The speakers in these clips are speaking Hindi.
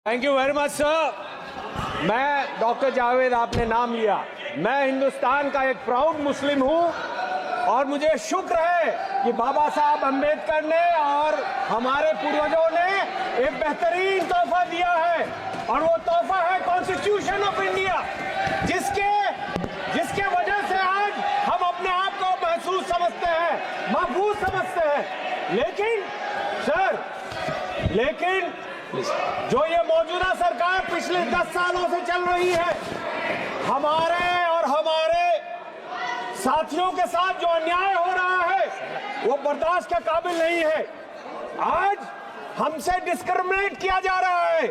Thank you very much sir. मैं डॉक्टर जावेद, आपने नाम लिया, मैं हिंदुस्तान का एक प्राउड मुस्लिम हूँ और मुझे शुक्र है कि बाबा साहब अम्बेडकर ने और हमारे पूर्वजों ने एक बेहतरीन तोहफा दिया है और वो तोहफा है कॉन्स्टिट्यूशन ऑफ इंडिया, जिसके वजह से आज हम अपने आप को महसूस समझते हैं, महफूज समझते हैं। लेकिन जो ये मौजूदा सरकार पिछले 10 सालों से चल रही है, हमारे साथियों के साथ जो अन्याय हो रहा है वो बर्दाश्त के काबिल नहीं है। आज हमसे डिस्क्रिमिनेट किया जा रहा है,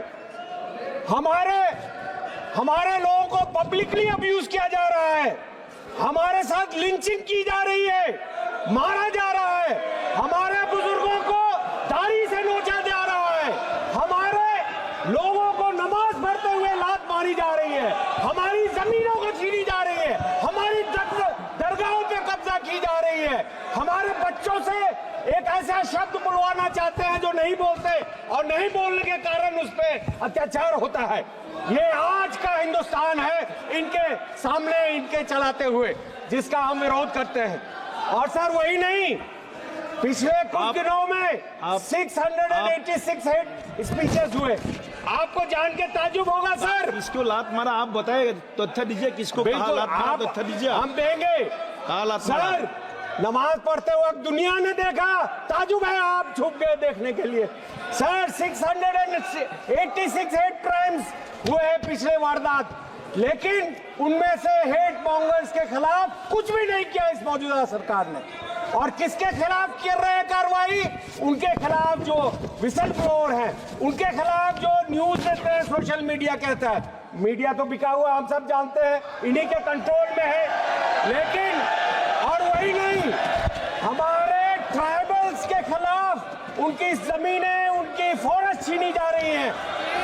हमारे लोगों को पब्लिकली अब्यूज किया जा रहा है, हमारे साथ लिंचिंग की जा रही है, मारा जा रहा है, हमारे बुजुर्गों को दाढ़ी से नोचा जा रहा है, हमारे लोगों को नमाज पढ़ते हुए लात मारी जा रही है, हमारी जमीनों को छीनी जा रही है, हमारी दरगाहों पे कब्जा की जा रही है, हमारे बच्चों से एक ऐसा शब्द बुलवाना चाहते हैं जो नहीं बोलते और नहीं बोलने के कारण उस पर अत्याचार होता है। ये आज का हिंदुस्तान है इनके सामने, इनके चलाते हुए, जिसका हम विरोध करते हैं। और सर वही नहीं, पिछले कुछ दिनों में 686 हेट स्पीचेस हुए। आपको जान के ताजुब होगा सर। किसको लात मारा आप बताएगा, तथ्य दीजिए, किसको कहा लात मारा, तथ्य दीजिए। हम देंगे सर। नमाज पढ़ते वक्त दुनिया ने देखा, ताजुब है, आप छुप गए देखने के लिए। सर 686 हेट क्राइम्स हुए हैं पिछले वारदात, लेकिन उनमें से हेट मॉन्गर्स के खिलाफ कुछ भी नहीं किया इस मौजूदा सरकार ने। और किसके खिलाफ कर रहे हैं कार्रवाई? उनके खिलाफ जो विसल ब्लोअर हैं, उनके खिलाफ जो न्यूज देते हैं, सोशल मीडिया कहता है। मीडिया तो बिका हुआ, हम सब जानते हैं, इन्हीं के कंट्रोल में है। लेकिन और वही नहीं, हमारे ट्राइबल्स के खिलाफ उनकी जमीनें, उनकी फॉरेस्ट छीनी जा रही हैं।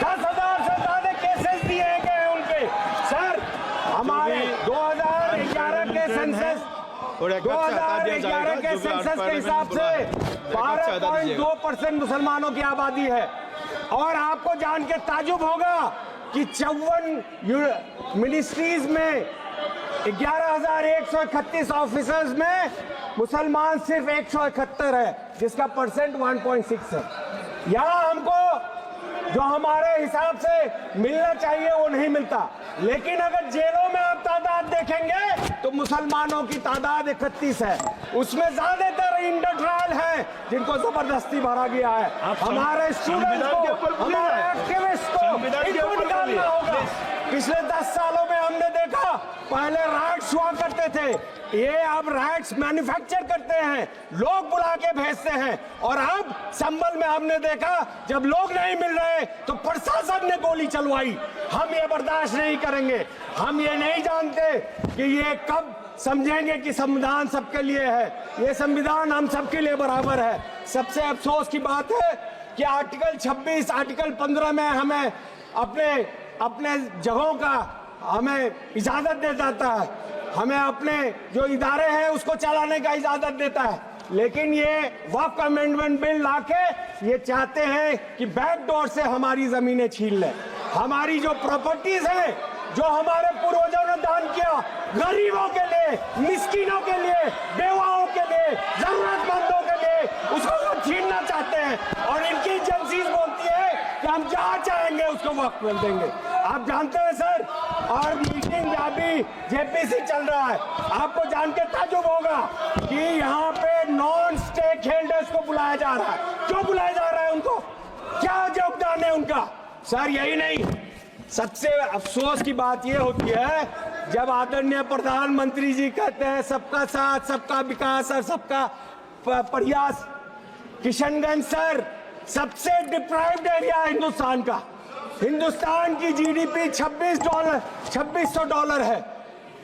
10,000 से ज्यादा केसेस दिए गए उनके। सर हमारे 2011 के सेंसस के हिसाब से 12.2% मुसलमानों की आबादी है। और आपको जान के ताजुब होगा कि 54 मिनिस्ट्रीज में 11,131 ऑफिसर्स में मुसलमान सिर्फ 171 है, जिसका परसेंट 1.6 है। यहाँ हमको जो हमारे हिसाब से मिलना चाहिए वो नहीं मिलता। लेकिन अगर जेलों में आप तादाद देखेंगे तो मुसलमानों की तादाद 31 है, उसमें ज्यादातर इंटर ट्रायल है जिनको जबरदस्ती भरा गया है। हमारे स्टूडेंट्स को, हमारे एक्टिविस्ट को इनको निकालना होगा। पिछले 10 सालों में हमने देखा, पहले राइट्स हुआ करते थे, ये अब राइट्स मैन्युफैक्चर करते हैं, लोग बुला के भेजते हैं। और अब संभल में हमने देखा, जब लोग नहीं मिल रहे तो प्रशासन ने गोली चलवाई। हम ये बर्दाश्त नहीं करेंगे। हम ये नहीं जानते कि ये कब समझेंगे कि संविधान सबके लिए है। ये संविधान हम सबके लिए बराबर है। सबसे अफसोस की बात है कि आर्टिकल 26, आर्टिकल 15 में हमें अपने जगहों का हमें इजाजत दे देता है, हमें अपने जो इदारे हैं उसको चलाने का इजाजत देता है। लेकिन ये वक्फ अमेंडमेंट बिल लाके ये चाहते हैं कि बैकडोर से हमारी जमीनें छीन लें। हमारी जो प्रॉपर्टीज हैं, जो हमारे पूर्वजों ने दान किया, गरीबों के लिए, मिस्किनों के लिए, बेवाओं के लिए, जरूरतमंदों के लिए, उसको वो छीनना चाहते हैं। और इनकी एजेंसीज बोलती है कि हम जहाँ चाहेंगे उसको वक्त मिल देंगे। आप जानते हैं सर, और मीटिंग में अभी जेपीसी चल रहा है। आपको जान के ताजुब होगा कि यहाँ पे नॉन स्टेक होल्डर्स को बुलाया जा रहा है। क्यों बुलाया जा रहा है उनको? क्या योगदान है उनका? सर यही नहीं, सबसे अफसोस की बात यह होती है जब आदरणीय प्रधानमंत्री जी कहते हैं सबका साथ, सबका विकास और सबका प्रयास। किशनगंज सर सबसे डिप्राइव्ड एरिया हिंदुस्तान का। हिंदुस्तान की जीडीपी $2600 है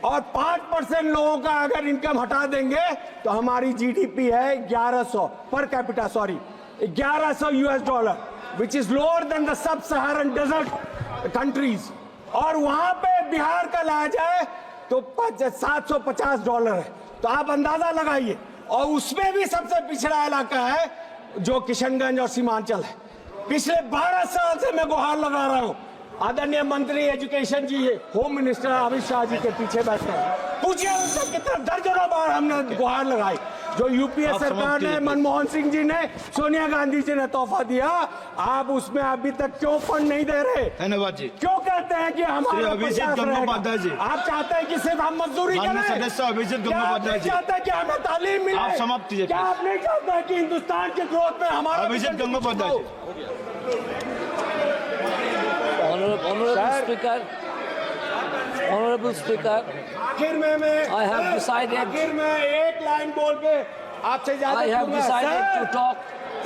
और 5% लोगों का अगर इनकम हटा देंगे तो हमारी जीडीपी है 1100 per capita, sorry $1100, which is lower than the sub Saharan desert countries. और वहां पे बिहार का लाया जाए तो $750 है। तो आप अंदाजा लगाइए। और उसमें भी सबसे पिछड़ा इलाका है जो किशनगंज और सीमांचल है। पिछले 12 साल से मैं गुहार लगा रहा हूं। आदरणीय मंत्री एजुकेशन जी, होम मिनिस्टर अमित शाह जी के पीछे बैठे हैं, पूछिए उनसे कितना दर्जनों बार हमने गुहार लगाई। जो यूपीए सरकार ने, मनमोहन सिंह जी ने, सोनिया गांधी जी ने तोहफा दिया, आप उसमें अभी तक क्यों फंड नहीं दे रहे? धन्यवाद जी। क्यों कहते हैं कि हमारा अभिजीत गंगोपाध्याय जी, आप चाहते हैं कि सिर्फ हम मजदूरी करें? सदस्य अभिजीत गंगोपाध्याय जी, चाहते हैं कि हमें तालीम मिले? आप समाप्त कीजिए। क्या आप नहीं चाहते हैं कि हिंदुस्तान के ग्रोथ में हमारा अभिजीत गंगोपाध्याय जी। Honorable Speaker, आखिर में I have decided- आखिर में एक लाइन बोल के आपसे I have decided to talk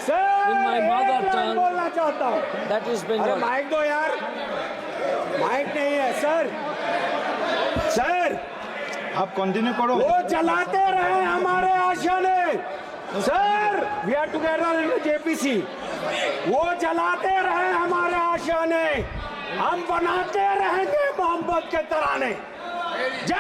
sir, in my mother एक लाइन tongue. बोलना चाहता हूँ। that is अरे Bengali. माइक दो यार, माइक नहीं है सर। सर, आप कंटिन्यू करो। वो चलाते रहे हमारे आशियाने। Sir, we are together in JPC. वो चलाते रहे हमारे आशियाने, हम बनाते रहेंगे मोहब्बत के तराने। जय